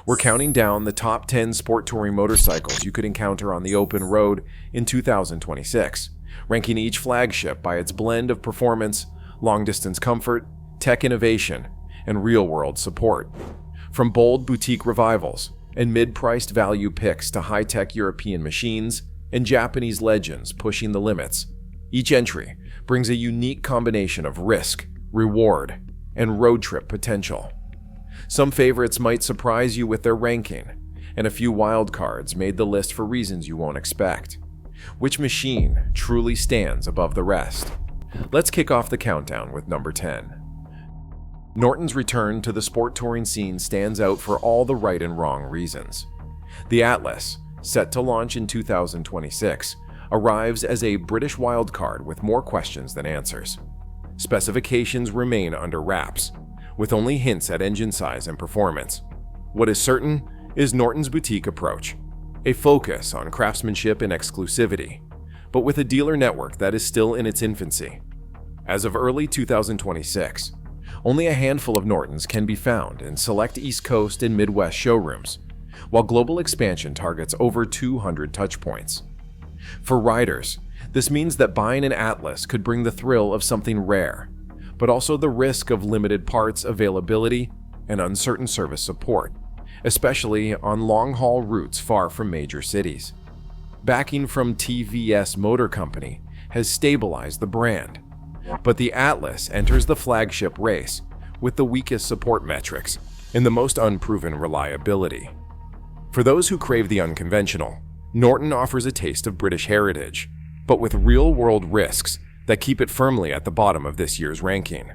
We're counting down the top 10 sport touring motorcycles you could encounter on the open road in 2026, ranking each flagship by its blend of performance, long-distance comfort, tech innovation, and real-world support. From bold boutique revivals and mid-priced value picks to high-tech European machines and Japanese legends pushing the limits, each entry brings a unique combination of risk, reward, and road trip potential. Some favorites might surprise you with their ranking, and a few wild cards made the list for reasons you won't expect. Which machine truly stands above the rest? Let's kick off the countdown with number 10. Norton's return to the sport touring scene stands out for all the right and wrong reasons. The Atlas, set to launch in 2026, arrives as a British wildcard with more questions than answers. Specifications remain under wraps, with only hints at engine size and performance. What is certain is Norton's boutique approach, a focus on craftsmanship and exclusivity, but with a dealer network that is still in its infancy. As of early 2026, only a handful of Nortons can be found in select East Coast and Midwest showrooms, while global expansion targets over 200 touchpoints. For riders, this means that buying an Atlas could bring the thrill of something rare, but also the risk of limited parts availability and uncertain service support, especially on long-haul routes far from major cities. Backing from TVS Motor Company has stabilized the brand, but the Atlas enters the flagship race with the weakest support metrics and the most unproven reliability. For those who crave the unconventional, Norton offers a taste of British heritage, but with real-world risks that keep it firmly at the bottom of this year's ranking.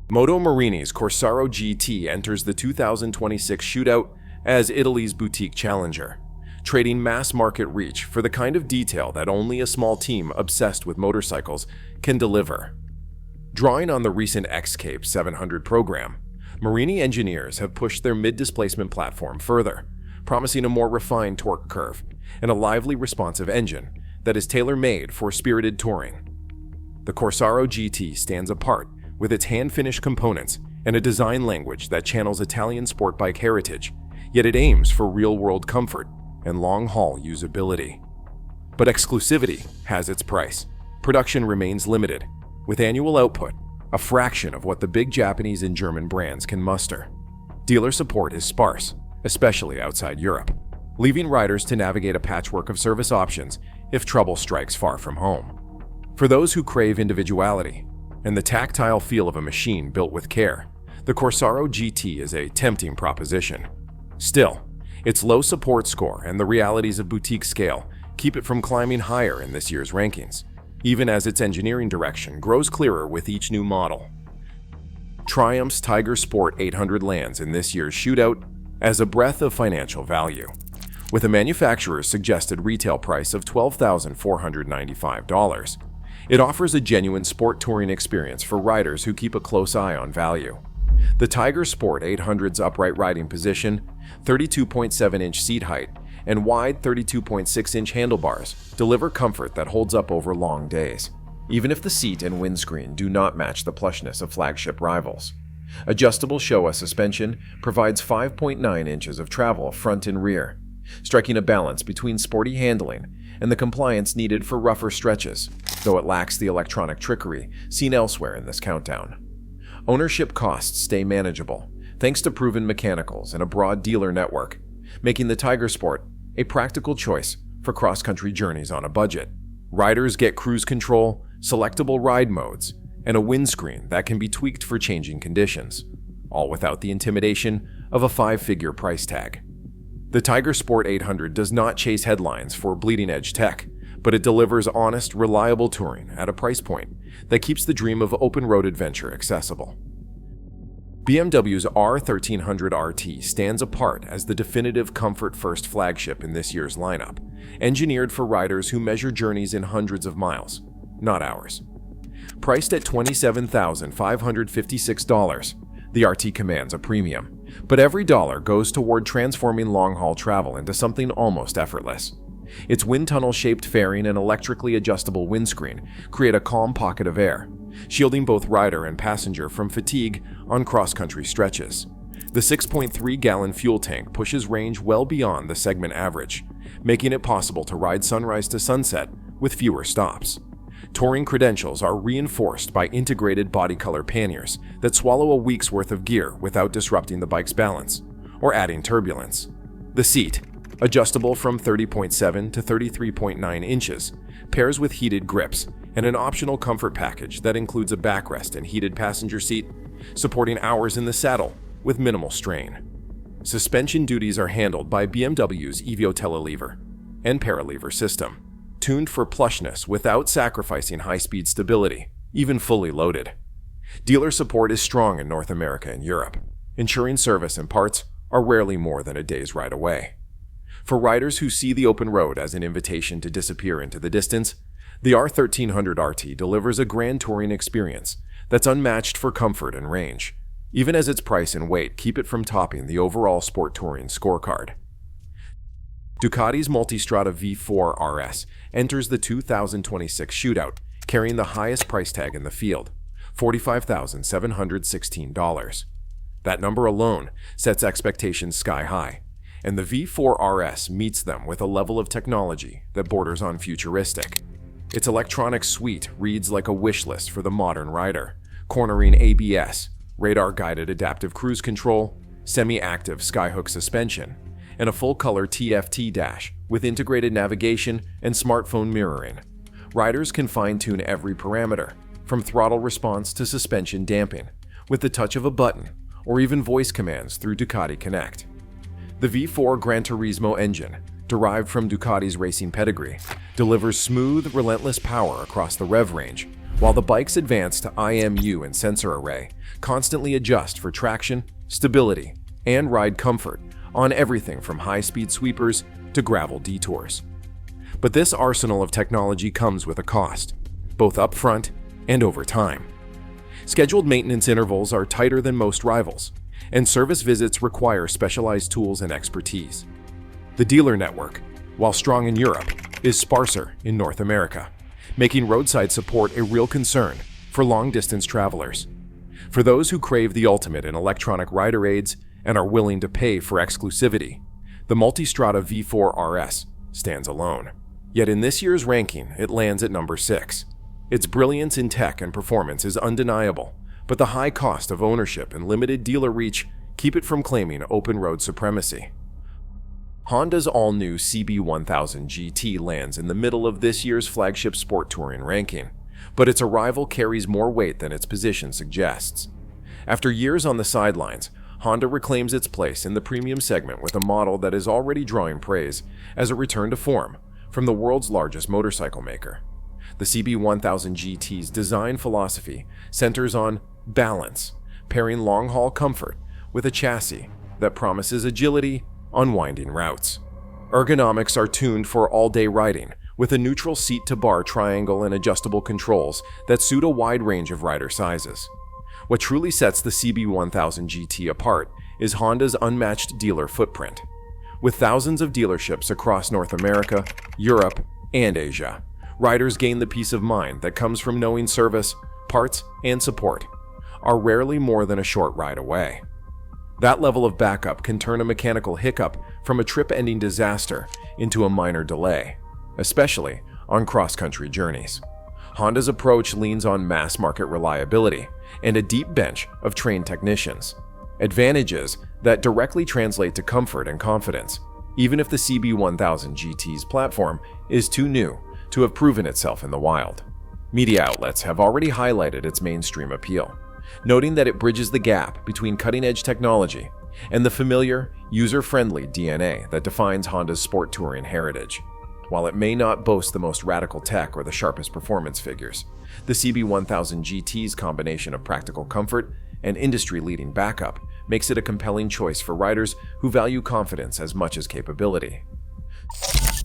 Moto Marini's Corsaro GT enters the 2026 shootout as Italy's boutique challenger, trading mass market reach for the kind of detail that only a small team obsessed with motorcycles can deliver. Drawing on the recent X-Cape 700 program, Marini engineers have pushed their mid-displacement platform further, promising a more refined torque curve and a lively, responsive engine that is tailor-made for spirited touring. The Corsaro GT stands apart with its hand-finished components and a design language that channels Italian sport bike heritage, yet it aims for real-world comfort and long-haul usability. But exclusivity has its price. Production remains limited, with annual output a fraction of what the big Japanese and German brands can muster. Dealer support is sparse, especially outside Europe, leaving riders to navigate a patchwork of service options if trouble strikes far from home. For those who crave individuality and the tactile feel of a machine built with care, the Corsaro GT is a tempting proposition. Still, its low support score and the realities of boutique scale keep it from climbing higher in this year's rankings, even as its engineering direction grows clearer with each new model. Triumph's Tiger Sport 800 lands in this year's shootout as a breath of financial value, with a manufacturer's suggested retail price of $12,495. It offers a genuine sport touring experience for riders who keep a close eye on value. The Tiger Sport 800's upright riding position, 32.7-inch seat height, and wide 32.6-inch handlebars deliver comfort that holds up over long days, even if the seat and windscreen do not match the plushness of flagship rivals. Adjustable Showa suspension provides 5.9 inches of travel front and rear, striking a balance between sporty handling and the compliance needed for rougher stretches, though it lacks the electronic trickery seen elsewhere in this countdown. Ownership costs stay manageable, thanks to proven mechanicals and a broad dealer network, making the Tiger Sport a practical choice for cross-country journeys on a budget. Riders get cruise control, selectable ride modes, and a windscreen that can be tweaked for changing conditions, all without the intimidation of a 5-figure price tag. The Tiger Sport 800 does not chase headlines for bleeding-edge tech, but it delivers honest, reliable touring at a price point that keeps the dream of open-road adventure accessible. BMW's R1300 RT stands apart as the definitive comfort-first flagship in this year's lineup, engineered for riders who measure journeys in hundreds of miles, not hours. Priced at $27,556, the RT commands a premium, but every dollar goes toward transforming long-haul travel into something almost effortless. Its wind tunnel-shaped fairing and electrically adjustable windscreen create a calm pocket of air, shielding both rider and passenger from fatigue on cross-country stretches. The 6.3-gallon fuel tank pushes range well beyond the segment average, making it possible to ride sunrise to sunset with fewer stops. Touring credentials are reinforced by integrated body color panniers that swallow a week's worth of gear without disrupting the bike's balance or adding turbulence. The seat, adjustable from 30.7 to 33.9 inches, pairs with heated grips and an optional comfort package that includes a backrest and heated passenger seat, supporting hours in the saddle with minimal strain. Suspension duties are handled by BMW's Evio Telelever and Paralever system, tuned for plushness without sacrificing high-speed stability, even fully loaded. Dealer support is strong in North America and Europe, ensuring service and parts are rarely more than a day's ride away. For riders who see the open road as an invitation to disappear into the distance, the R1300 RT delivers a grand touring experience that's unmatched for comfort and range, even as its price and weight keep it from topping the overall sport touring scorecard. Ducati's Multistrada V4 RS enters the 2026 shootout, carrying the highest price tag in the field, $45,716. That number alone sets expectations sky high, and the V4 RS meets them with a level of technology that borders on futuristic. Its electronic suite reads like a wish list for the modern rider, cornering ABS, radar-guided adaptive cruise control, semi-active skyhook suspension, and a full-color TFT dash with integrated navigation and smartphone mirroring. Riders can fine-tune every parameter, from throttle response to suspension damping, with the touch of a button, or even voice commands through Ducati Connect. The V4 Gran Turismo engine, derived from Ducati's racing pedigree, delivers smooth, relentless power across the rev range, while the bike's advanced IMU and sensor array constantly adjust for traction, stability, and ride comfort on everything from high-speed sweepers to gravel detours. But this arsenal of technology comes with a cost, both upfront and over time. Scheduled maintenance intervals are tighter than most rivals, and service visits require specialized tools and expertise. The dealer network, while strong in Europe, is sparser in North America, making roadside support a real concern for long-distance travelers. For those who crave the ultimate in electronic rider aids and are willing to pay for exclusivity, the Multistrada V4 RS stands alone. Yet in this year's ranking, it lands at number 6. Its brilliance in tech and performance is undeniable, but the high cost of ownership and limited dealer reach keep it from claiming open road supremacy. Honda's all-new CB1000 GT lands in the middle of this year's flagship sport touring ranking, but its arrival carries more weight than its position suggests. After years on the sidelines, Honda reclaims its place in the premium segment with a model that is already drawing praise as a return to form from the world's largest motorcycle maker. The CB1000 GT's design philosophy centers on balance, pairing long-haul comfort with a chassis that promises agility on winding routes. Ergonomics are tuned for all-day riding, with a neutral seat-to-bar triangle and adjustable controls that suit a wide range of rider sizes. What truly sets the CB1000 GT apart is Honda's unmatched dealer footprint. With thousands of dealerships across North America, Europe, and Asia, riders gain the peace of mind that comes from knowing service, parts, and support are rarely more than a short ride away. That level of backup can turn a mechanical hiccup from a trip-ending disaster into a minor delay, especially on cross-country journeys. Honda's approach leans on mass-market reliability and a deep bench of trained technicians, advantages that directly translate to comfort and confidence, even if the CB1000 GT's platform is too new to have proven itself in the wild. Media outlets have already highlighted its mainstream appeal, noting that it bridges the gap between cutting-edge technology and the familiar, user-friendly DNA that defines Honda's sport touring heritage. While it may not boast the most radical tech or the sharpest performance figures, the CB1000 GT's combination of practical comfort and industry-leading backup makes it a compelling choice for riders who value confidence as much as capability.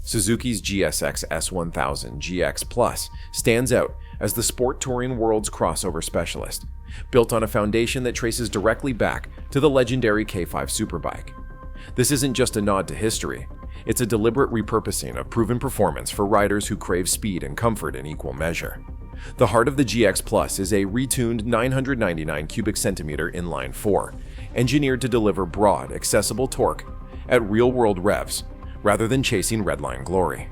Suzuki's GSX S1000 GX Plus stands out as the sport touring world's crossover specialist, built on a foundation that traces directly back to the legendary K5 Superbike. This isn't just a nod to history, it's a deliberate repurposing of proven performance for riders who crave speed and comfort in equal measure. The heart of the GX Plus is a retuned 999 cubic centimeter inline 4, engineered to deliver broad, accessible torque at real-world revs rather than chasing redline glory.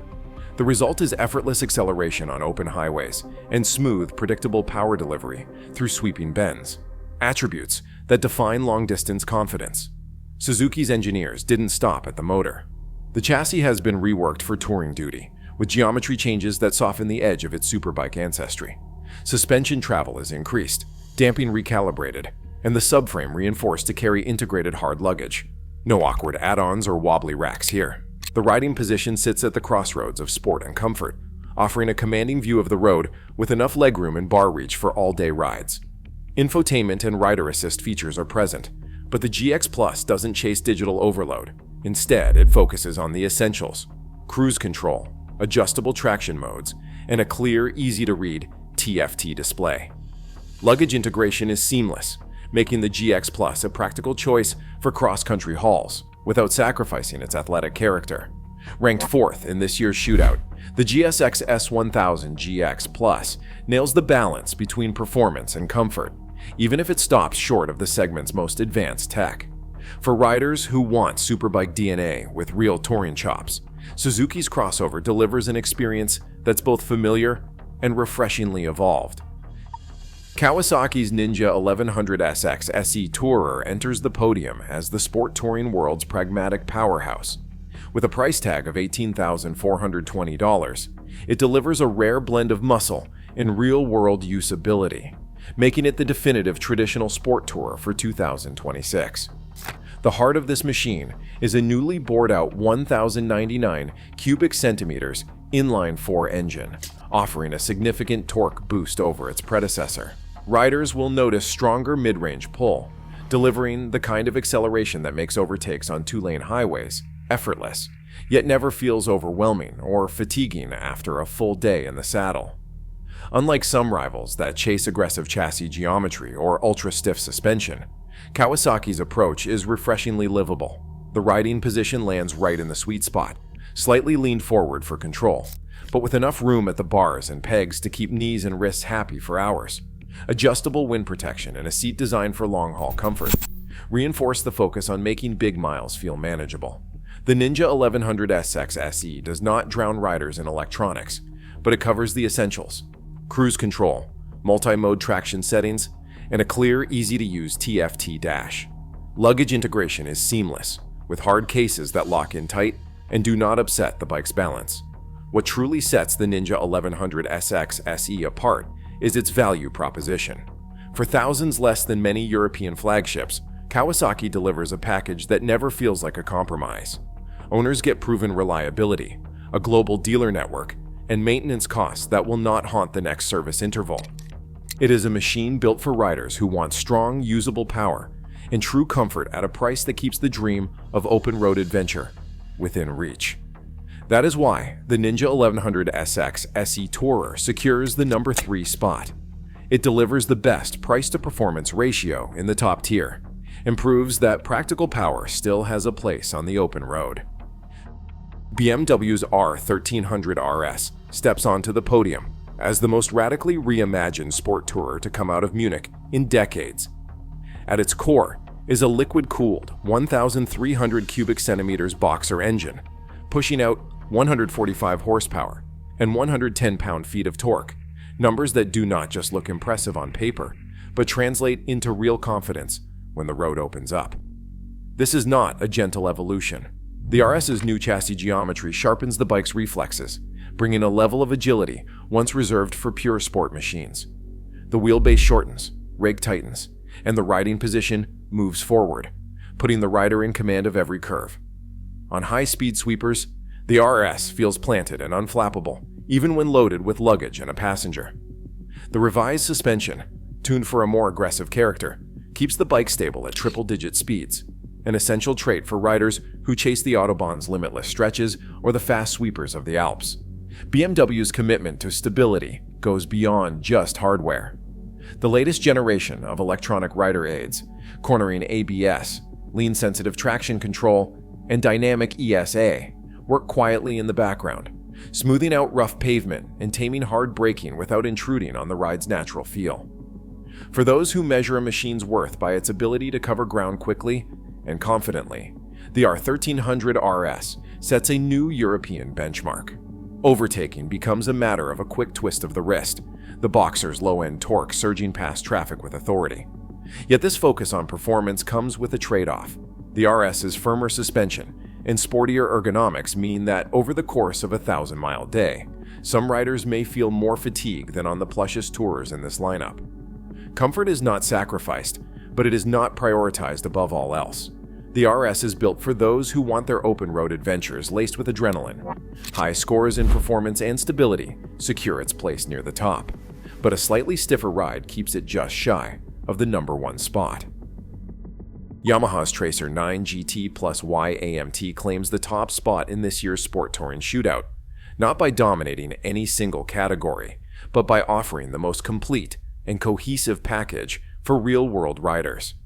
The result is effortless acceleration on open highways and smooth, predictable power delivery through sweeping bends, attributes that define long-distance confidence. Suzuki's engineers didn't stop at the motor. The chassis has been reworked for touring duty, with geometry changes that soften the edge of its superbike ancestry. Suspension travel is increased, damping recalibrated, and the subframe reinforced to carry integrated hard luggage. No awkward add-ons or wobbly racks here. The riding position sits at the crossroads of sport and comfort, offering a commanding view of the road with enough legroom and bar reach for all-day rides. Infotainment and rider assist features are present, but the GX Plus doesn't chase digital overload. Instead, it focuses on the essentials: cruise control, adjustable traction modes, and a clear, easy-to-read TFT display. Luggage integration is seamless, making the GX Plus a practical choice for cross-country hauls without sacrificing its athletic character. Ranked 4th in this year's shootout, the GSX S1000 GX Plus nails the balance between performance and comfort, even if it stops short of the segment's most advanced tech. For riders who want superbike DNA with real touring chops, Suzuki's crossover delivers an experience that's both familiar and refreshingly evolved. Kawasaki's Ninja 1100SX SE Tourer enters the podium as the sport touring world's pragmatic powerhouse. With a price tag of $18,420, it delivers a rare blend of muscle and real-world usability, making it the definitive traditional sport tourer for 2026. The heart of this machine is a newly bored-out 1,099 cubic centimeters inline-4 engine, offering a significant torque boost over its predecessor. Riders will notice stronger mid-range pull, delivering the kind of acceleration that makes overtakes on two-lane highways effortless, yet never feels overwhelming or fatiguing after a full day in the saddle. Unlike some rivals that chase aggressive chassis geometry or ultra-stiff suspension, Kawasaki's approach is refreshingly livable. The riding position lands right in the sweet spot, slightly leaned forward for control, but with enough room at the bars and pegs to keep knees and wrists happy for hours. Adjustable wind protection and a seat designed for long-haul comfort reinforce the focus on making big miles feel manageable. The Ninja 1100SX SE does not drown riders in electronics, but it covers the essentials: cruise control, multi-mode traction settings, and a clear, easy-to-use TFT dash. Luggage integration is seamless, with hard cases that lock in tight and do not upset the bike's balance. What truly sets the Ninja 1100SX SE apart is its value proposition. For thousands less than many European flagships, Kawasaki delivers a package that never feels like a compromise. Owners get proven reliability, a global dealer network, and maintenance costs that will not haunt the next service interval. It is a machine built for riders who want strong, usable power and true comfort at a price that keeps the dream of open-road adventure within reach. That is why the Ninja 1100SX SE Tourer secures the number 3 spot. It delivers the best price-to-performance ratio in the top tier and proves that practical power still has a place on the open road. BMW's R1300 RS steps onto the podium as the most radically reimagined sport tourer to come out of Munich in decades. At its core is a liquid-cooled 1,300 cubic centimeters boxer engine, pushing out 145 horsepower and 110 pound-feet of torque, numbers that do not just look impressive on paper, but translate into real confidence when the road opens up. This is not a gentle evolution. The RS's new chassis geometry sharpens the bike's reflexes, bringing a level of agility once reserved for pure sport machines. The wheelbase shortens, rake tightens, and the riding position moves forward, putting the rider in command of every curve. On high-speed sweepers, the RS feels planted and unflappable, even when loaded with luggage and a passenger. The revised suspension, tuned for a more aggressive character, keeps the bike stable at triple-digit speeds, an essential trait for riders who chase the Autobahn's limitless stretches or the fast sweepers of the Alps. BMW's commitment to stability goes beyond just hardware. The latest generation of electronic rider aids, cornering ABS, lean-sensitive traction control, and dynamic ESA, work quietly in the background, smoothing out rough pavement and taming hard braking without intruding on the ride's natural feel. For those who measure a machine's worth by its ability to cover ground quickly and confidently, the R1300 RS sets a new European benchmark. Overtaking becomes a matter of a quick twist of the wrist, the Boxer's low-end torque surging past traffic with authority. Yet this focus on performance comes with a trade-off. The RS's firmer suspension and sportier ergonomics mean that over the course of a 1,000-mile day, some riders may feel more fatigue than on the plushest tours in this lineup. Comfort is not sacrificed, but it is not prioritized above all else. The RS is built for those who want their open-road adventures laced with adrenaline. High scores in performance and stability secure its place near the top, but a slightly stiffer ride keeps it just shy of the #1 spot. Yamaha's Tracer 9 GT Plus Y AMT claims the top spot in this year's Sport Touring Shootout, not by dominating any single category, but by offering the most complete and cohesive package for real-world riders.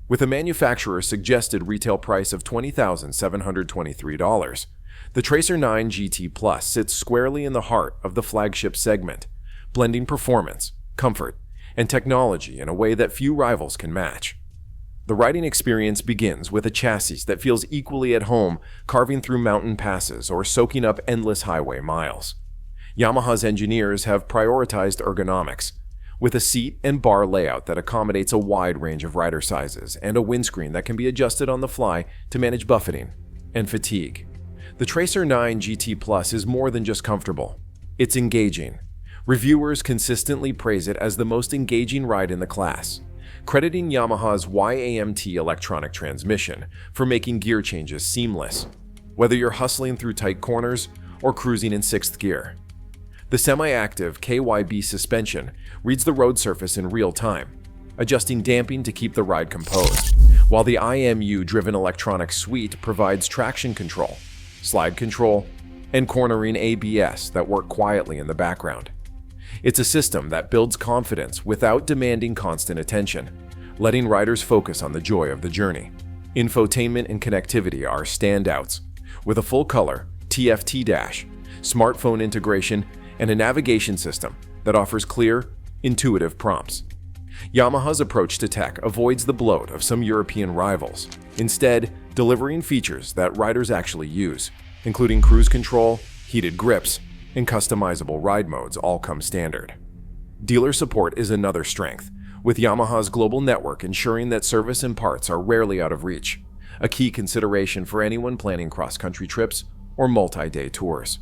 With a manufacturer's suggested retail price of $20,723, the Tracer 9 GT Plus sits squarely in the heart of the flagship segment, blending performance, comfort, and technology in a way that few rivals can match. The riding experience begins with a chassis that feels equally at home carving through mountain passes or soaking up endless highway miles. Yamaha's engineers have prioritized ergonomics, with a seat and bar layout that accommodates a wide range of rider sizes and a windscreen that can be adjusted on the fly to manage buffeting and fatigue. The Tracer 9 GT Plus is more than just comfortable. It's engaging. Reviewers consistently praise it as the most engaging ride in the class, crediting Yamaha's YAMT electronic transmission for making gear changes seamless, whether you're hustling through tight corners or cruising in 6th gear. The semi-active KYB suspension reads the road surface in real time, adjusting damping to keep the ride composed, while the IMU-driven electronic suite provides traction control, slide control, and cornering ABS that work quietly in the background. It's a system that builds confidence without demanding constant attention, letting riders focus on the joy of the journey. Infotainment and connectivity are standouts, with a full-color TFT dash, smartphone integration, and a navigation system that offers clear, intuitive prompts. Yamaha's approach to tech avoids the bloat of some European rivals, instead delivering features that riders actually use, including cruise control, heated grips, and customizable ride modes all come standard. Dealer support is another strength, with Yamaha's global network ensuring that service and parts are rarely out of reach, a key consideration for anyone planning cross-country trips or multi-day tours.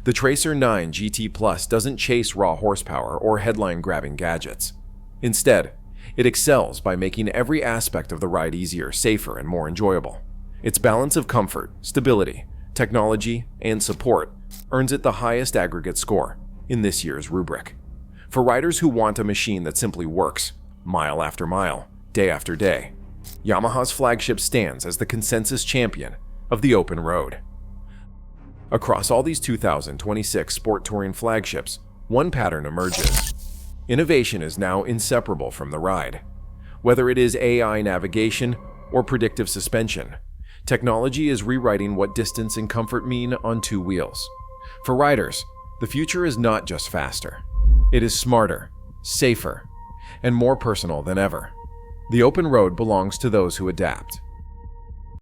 The Tracer 9 GT Plus doesn't chase raw horsepower or headline-grabbing gadgets. Instead, it excels by making every aspect of the ride easier, safer, and more enjoyable. Its balance of comfort, stability, technology, and support earns it the highest aggregate score in this year's rubric. For riders who want a machine that simply works, mile after mile, day after day, Yamaha's flagship stands as the consensus champion of the open road. Across all these 2026 sport touring flagships, one pattern emerges. Innovation is now inseparable from the ride. Whether it is AI navigation or predictive suspension, technology is rewriting what distance and comfort mean on two wheels. For riders, the future is not just faster. It is smarter, safer, and more personal than ever. The open road belongs to those who adapt.